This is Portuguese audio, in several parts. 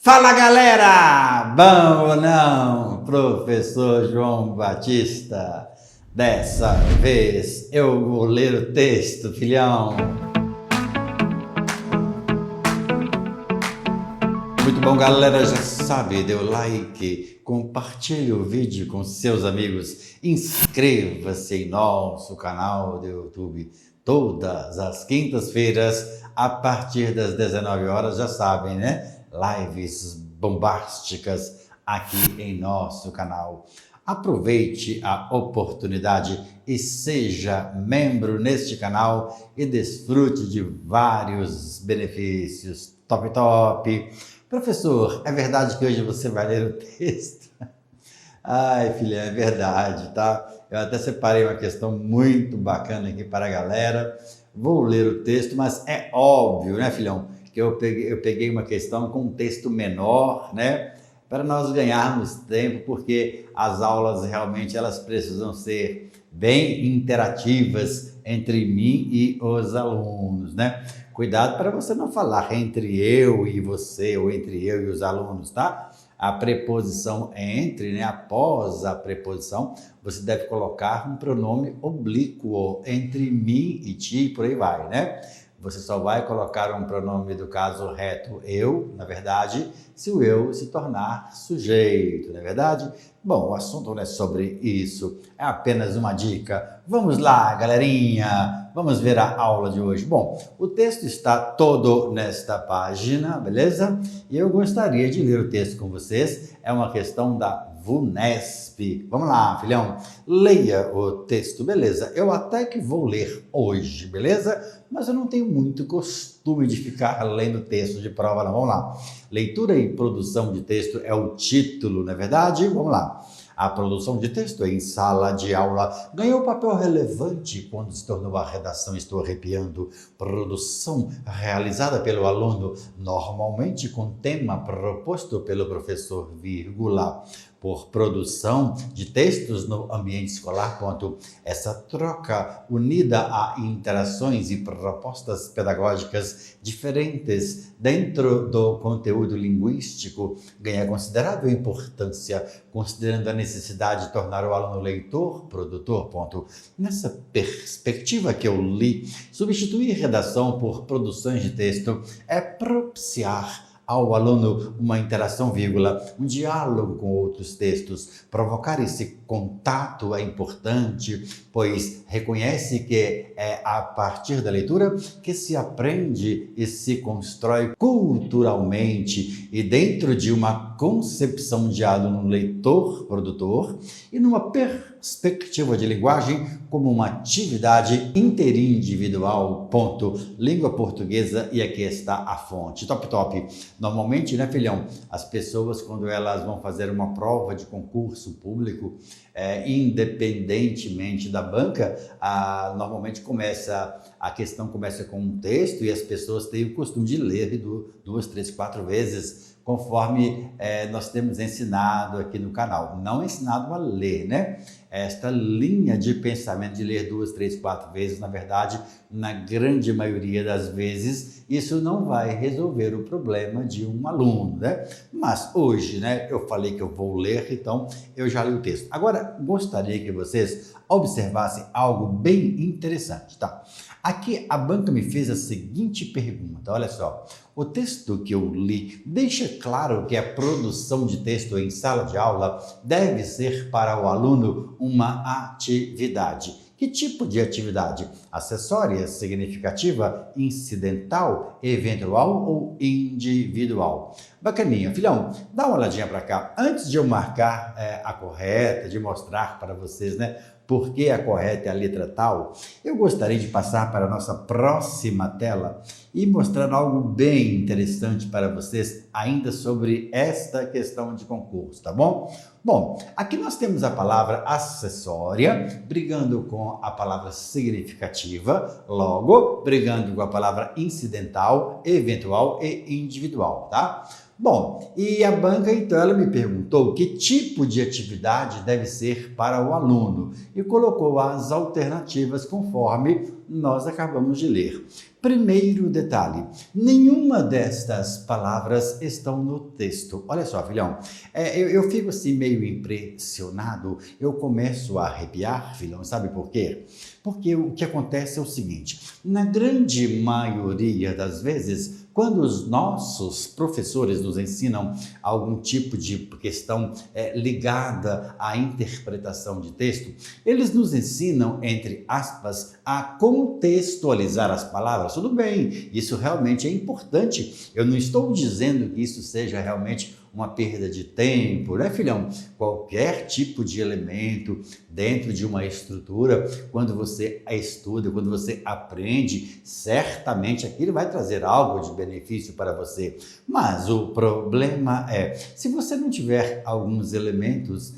Fala galera! Bom ou não? Professor João Batista. Dessa vez eu vou ler o texto, filhão. Muito bom, galera, já sabe, dê o like, compartilhe o vídeo com seus amigos, inscreva-se em nosso canal do YouTube todas as quintas-feiras a partir das 19 horas, já sabem, né? Lives bombásticas aqui em nosso canal. Aproveite a oportunidade e seja membro neste canal e desfrute de vários benefícios. Top! Professor, é verdade que hoje você vai ler o texto? Ai, filha, é verdade, tá? Eu até separei uma questão muito bacana aqui para a galera. Vou ler o texto, mas é óbvio, né, filhão, que eu peguei uma questão com um texto menor, né? Para nós ganharmos tempo, porque as aulas realmente elas precisam ser bem interativas entre mim e os alunos, né? Cuidado para você não falar entre eu e você, ou entre eu e os alunos, tá? A preposição entre, né? Após a preposição, você deve colocar um pronome oblíquo entre mim e ti, por aí vai, né? Você só vai colocar um pronome do caso reto eu, na verdade, se o eu se tornar sujeito, não é verdade? Bom, o assunto não é sobre isso, é apenas uma dica. Vamos lá, galerinha, vamos ver a aula de hoje. Bom, o texto está todo nesta página, beleza? E eu gostaria de ler o texto com vocês, é uma questão da VUNESP. Vamos lá, filhão, leia o texto, beleza? Eu até que vou ler hoje, beleza? Mas eu não tenho muito costume de ficar lendo texto de prova, não. Vamos lá. Leitura e produção de texto é o título, não é verdade? Vamos lá. A produção de texto em sala de aula ganhou papel relevante quando se tornou a redação, estou arrepiando, produção realizada pelo aluno, normalmente com tema proposto pelo professor, vírgula, por produção de textos no ambiente escolar, ponto. Essa troca unida a interações e propostas pedagógicas diferentes dentro do conteúdo linguístico ganha considerável importância, considerando a necessidade de tornar o aluno leitor, produtor, ponto. Nessa perspectiva que eu li, substituir redação por produções de texto é propiciar ao aluno uma interação, vírgula, um diálogo com outros textos. Provocar esse contato é importante, pois reconhece que é a partir da leitura que se aprende e se constrói culturalmente e dentro de uma concepção de aluno leitor-produtor e numa perspectiva de linguagem como uma atividade interindividual, ponto. Língua portuguesa, e aqui está a fonte. Top! Normalmente, né, filhão, as pessoas, quando elas vão fazer uma prova de concurso público, independentemente da banca, normalmente a questão começa com um texto e as pessoas têm o costume de ler 2, 3, 4 vezes, conforme nós temos ensinado aqui no canal. Não ensinado a ler, né? Esta linha de pensamento de ler 2, 3, 4 vezes, na verdade, na grande maioria das vezes, isso não vai resolver o problema de um aluno, né? Mas hoje, né, eu falei que eu vou ler, então eu já li o texto. Agora, gostaria que vocês observassem algo bem interessante, tá? Aqui a banca me fez a seguinte pergunta, olha só. O texto que eu li deixa claro que a produção de texto em sala de aula deve ser para o aluno uma atividade. Que tipo de atividade? Acessória, significativa, incidental, eventual ou individual? Bacaninha. Filhão, dá uma olhadinha para cá. Antes de eu marcar a correta, de mostrar para vocês, né, por que a correta é a letra tal, eu gostaria de passar para a nossa próxima tela e mostrar algo bem interessante para vocês ainda sobre esta questão de concurso, tá bom? Bom, aqui nós temos a palavra acessória brigando com a palavra significativa, logo brigando com a palavra incidental, eventual e individual, tá? Bom, e a banca então ela me perguntou que tipo de atividade deve ser para o aluno e colocou as alternativas conforme nós acabamos de ler. Primeiro detalhe, nenhuma destas palavras estão no texto. Olha só, filhão, eu fico assim meio impressionado, eu começo a arrepiar, filhão, sabe por quê? Porque o que acontece é o seguinte, na grande maioria das vezes, quando os nossos professores nos ensinam algum tipo de questão ligada à interpretação de texto, eles nos ensinam, entre aspas, a contextualizar as palavras. Tudo bem, isso realmente é importante. Eu não estou dizendo que isso seja realmente uma perda de tempo, né, filhão? Qualquer tipo de elemento dentro de uma estrutura, quando você estuda, quando você aprende, certamente aquilo vai trazer algo de benefício para você. Mas o problema é, se você não tiver alguns elementos,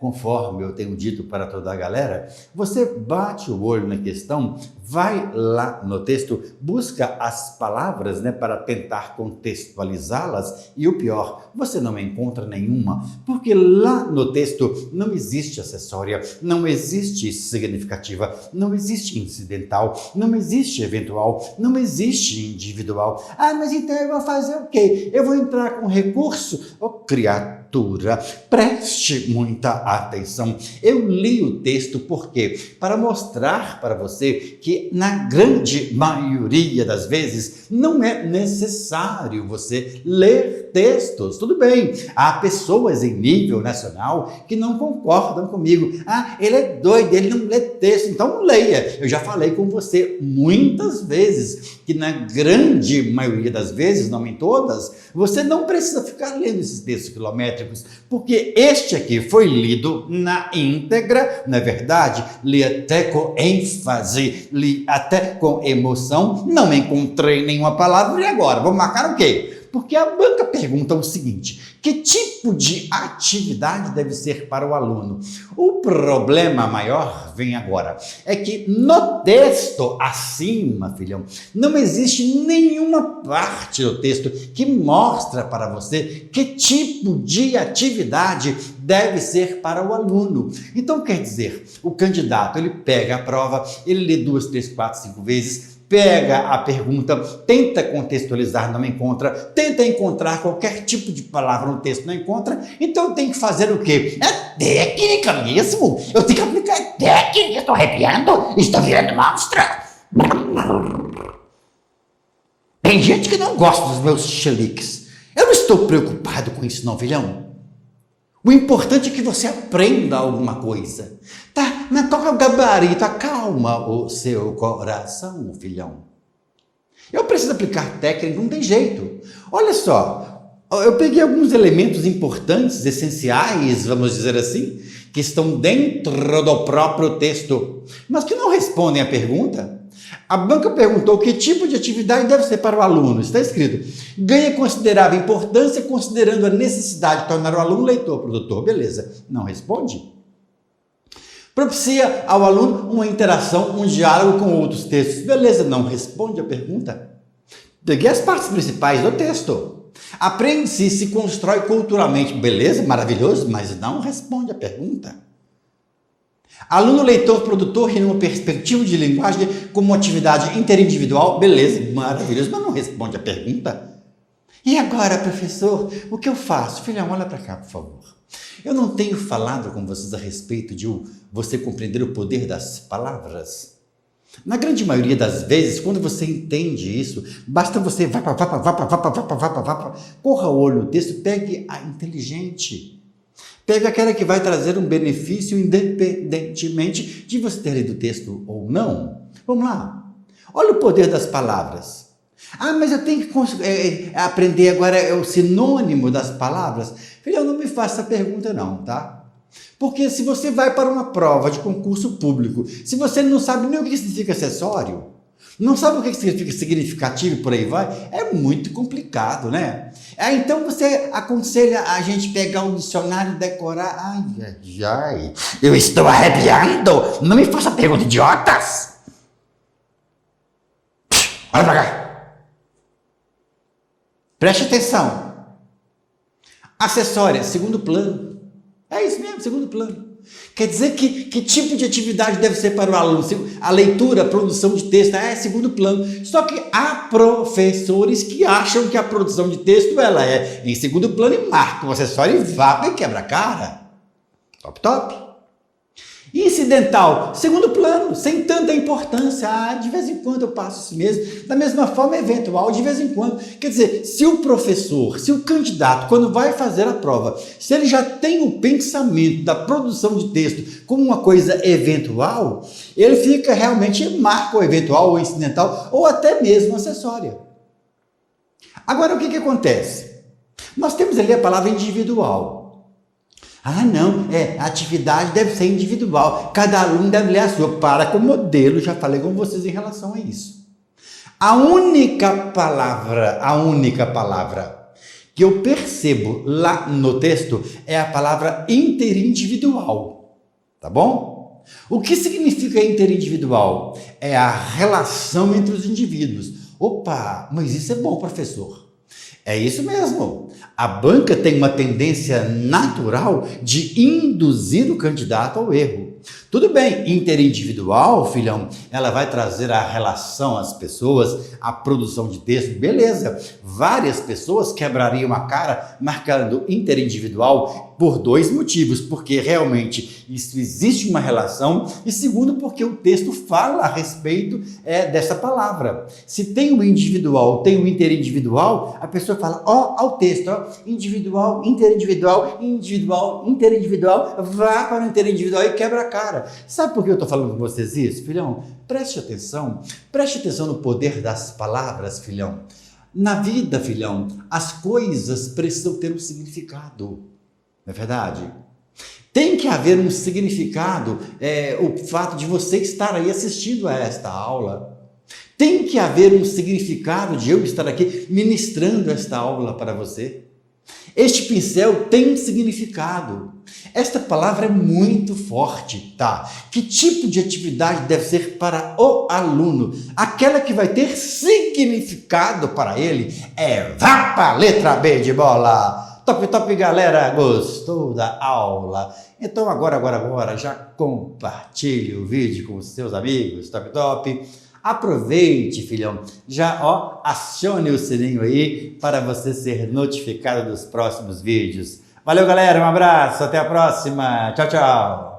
conforme eu tenho dito para toda a galera, você bate o olho na questão, vai lá no texto, busca as palavras, para tentar contextualizá-las e o pior, você não encontra nenhuma, porque lá no texto não existe acessória, não existe significativa, não existe incidental, não existe eventual, não existe individual. Ah, mas então eu vou fazer o quê? Eu vou entrar com recurso? Oh, criatura, preste muita atenção. Eu li o texto porque para mostrar para você que na grande maioria das vezes não é necessário você ler textos. Tudo bem, há pessoas em nível nacional que não concordam comigo. Ah, ele é doido, ele não lê texto, então não leia. Eu já falei com você muitas vezes que na grande maioria das vezes, não em todas, você não precisa ficar lendo esses textos quilométricos, porque este aqui foi lido na íntegra, não é verdade? Li até com ênfase, li até com emoção, não encontrei nenhuma palavra, e agora? Vamos marcar o quê? Porque a banca pergunta o seguinte, que tipo de atividade deve ser para o aluno? O problema maior vem agora, é que no texto acima, filhão, não existe nenhuma parte do texto que mostra para você que tipo de atividade deve ser para o aluno. Então, quer dizer, o candidato, ele pega a prova, ele lê 2, 3, 4, 5 vezes, pega a pergunta, tenta contextualizar, não encontra, tenta encontrar qualquer tipo de palavra no texto, não encontra, então tem que fazer o quê? É técnica mesmo? Eu tenho que aplicar técnica, estou arrepiando, estou virando monstra. Tem gente que não gosta dos meus chiliques. Eu não estou preocupado com isso não, filhão. O importante é que você aprenda alguma coisa. Tá, mas qual é o gabarito? Acalma o seu coração, filhão. Eu preciso aplicar técnica, não tem jeito. Olha só, eu peguei alguns elementos importantes, essenciais, vamos dizer assim, que estão dentro do próprio texto, mas que não respondem à pergunta. A banca perguntou que tipo de atividade deve ser para o aluno. Está escrito, ganha considerável importância considerando a necessidade de tornar o aluno leitor, produtor. Beleza, não responde. Propicia ao aluno uma interação, um diálogo com outros textos. Beleza, não responde a pergunta. Peguei as partes principais do texto. Aprende-se e se constrói culturalmente. Beleza, maravilhoso, mas não responde a pergunta. Aluno, leitor, produtor, em uma perspectiva de linguagem como atividade interindividual, beleza, maravilhoso, mas não responde a pergunta. E agora, professor, o que eu faço? Filhão, olha para cá, por favor. Eu não tenho falado com vocês a respeito de você compreender o poder das palavras? Na grande maioria das vezes, quando você entende isso, basta você corra o olho no texto, pegue a inteligente. Pegue aquela que vai trazer um benefício independentemente de você ter lido o texto ou não. Vamos lá. Olha o poder das palavras. Ah, mas eu tenho que aprender agora o sinônimo das palavras. Filho, não me faça essa pergunta não, tá? Porque se você vai para uma prova de concurso público, se você não sabe nem o que significa acessório, não sabe o que significa significativo e por aí vai, é muito complicado, né? Então você aconselha a gente pegar um dicionário e decorar. Ai, eu estou arrepiando! Não me faça pergunta, idiotas! Olha pra cá! Preste atenção! Acessória, segundo plano. É isso mesmo, segundo plano. Quer dizer que tipo de atividade deve ser para o aluno? A leitura, a produção de texto é segundo plano. Só que há professores que acham que a produção de texto ela é em segundo plano e marcam o acessório e vaga e quebra a cara. Top, top. Incidental, segundo plano, sem tanta importância. De vez em quando eu passo isso mesmo. Da mesma forma, eventual, de vez em quando. Quer dizer, se o professor, se o candidato, quando vai fazer a prova, se ele já tem o pensamento da produção de texto como uma coisa eventual, ele fica realmente, marca o eventual ou incidental, ou até mesmo acessória. Agora, o que acontece? Nós temos ali a palavra individual. Não, a atividade deve ser individual, cada aluno deve ler a sua, para com o modelo, já falei com vocês em relação a isso. A única palavra que eu percebo lá no texto é a palavra interindividual, tá bom? O que significa interindividual? É a relação entre os indivíduos. Opa, mas isso é bom, professor. É isso mesmo. A banca tem uma tendência natural de induzir o candidato ao erro. Tudo bem, interindividual, filhão, ela vai trazer a relação às pessoas, a produção de texto, beleza. Várias pessoas quebrariam a cara marcando interindividual por dois motivos. Porque realmente isso existe uma relação e segundo, porque o texto fala a respeito dessa palavra. Se tem o individual, tem o interindividual, a pessoa fala, ao texto, individual, interindividual, individual, interindividual, vá para o interindividual e quebra a cara. Sabe por que eu estou falando com vocês isso, filhão? Preste atenção no poder das palavras, filhão. Na vida, filhão, as coisas precisam ter um significado, não é verdade? Tem que haver um significado, o fato de você estar aí assistindo a esta aula. Tem que haver um significado de eu estar aqui ministrando esta aula para você. Este pincel tem um significado. Esta palavra é muito forte, tá? Que tipo de atividade deve ser para o aluno? Aquela que vai ter significado para ele vá para a letra B de bola. Top, top, galera! Gostou da aula? Então agora, já compartilhe o vídeo com os seus amigos, top, top. Aproveite, filhão, já acione o sininho aí para você ser notificado dos próximos vídeos. Valeu, galera, um abraço, até a próxima, tchau, tchau!